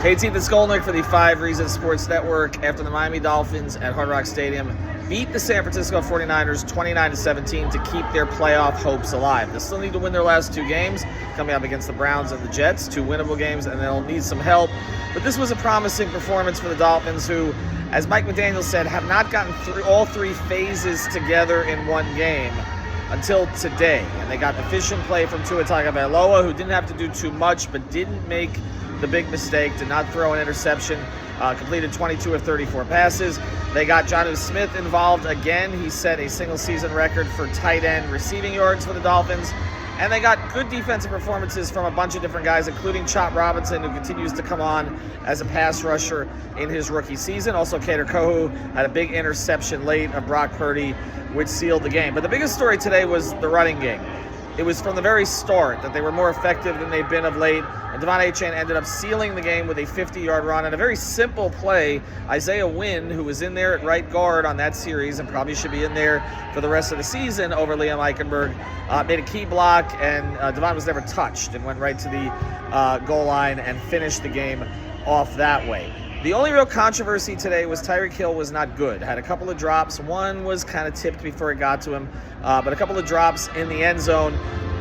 Hey, it's Ethan Skolnick for the 5 Reasons Sports Network. After the Miami Dolphins at Hard Rock Stadium beat the San Francisco 49ers 29-17 to keep their playoff hopes alive. They still need to win their last 2 games, coming up against the Browns and the Jets, 2 winnable games, and they'll need some help. But this was a promising performance for the Dolphins, who, as Mike McDaniel said, have not gotten through all 3 phases together in one game until today. And they got efficient play from Tua Tagovailoa, who didn't have to do too much, but didn't make the big mistake, did not throw an interception, completed 22 of 34 passes. They got Jonnu Smith involved again. He set a single-season record for tight end receiving yards for the Dolphins. And they got good defensive performances from a bunch of different guys, including Chop Robinson, who continues to come on as a pass rusher in his rookie season. Also, Kader Kohou had a big interception late of Brock Purdy, which sealed the game. But the biggest story today was the running game. It was from the very start that they were more effective than they've been of late. And Devon Achane ended up sealing the game with a 50-yard run and a very simple play. Isaiah Wynn, who was in there at right guard on that series and probably should be in there for the rest of the season over Liam Eichenberg, made a key block, and Devon was never touched and went right to the goal line and finished the game off that way. The only real controversy today was Tyreek Hill was not good. Had a couple of drops. One was kind of tipped before it got to him, but a couple of drops in the end zone.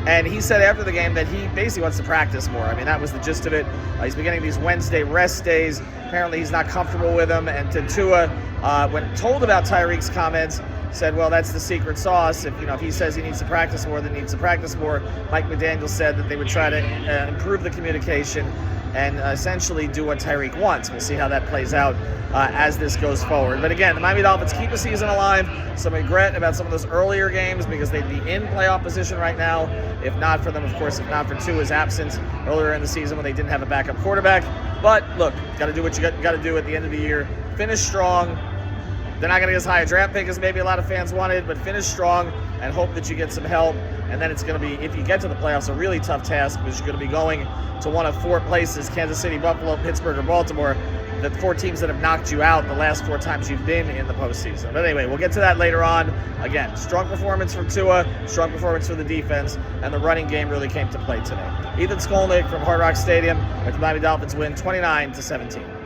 And he said after the game that he basically wants to practice more. I mean, that was the gist of it. He's been getting these Wednesday rest days. Apparently he's not comfortable with them. And Tua, when told about Tyreek's comments, said, well, that's the secret sauce. If he says he needs to practice more, then he needs to practice more. Mike McDaniel said that they would try to improve the communication and essentially do what Tyreek wants. We'll see how that plays out as this goes forward. But again, the Miami Dolphins keep the season alive. Some regret about some of those earlier games because they'd be in playoff position right now. If not for them, of course, if not for Tua's absence earlier in the season when they didn't have a backup quarterback. But look, got to do what you got to do at the end of the year. Finish strong. They're not going to get as high a draft pick as maybe a lot of fans wanted, but finish strong and hope that you get some help. And then it's going to be, if you get to the playoffs, a really tough task because you're going to be going to one of 4 places, Kansas City, Buffalo, Pittsburgh, or Baltimore, the 4 teams that have knocked you out the last 4 times you've been in the postseason. But anyway, we'll get to that later on. Again, strong performance from Tua, strong performance from the defense, and the running game really came to play today. Ethan Skolnick from Hard Rock Stadium, with the Miami Dolphins win 29-17.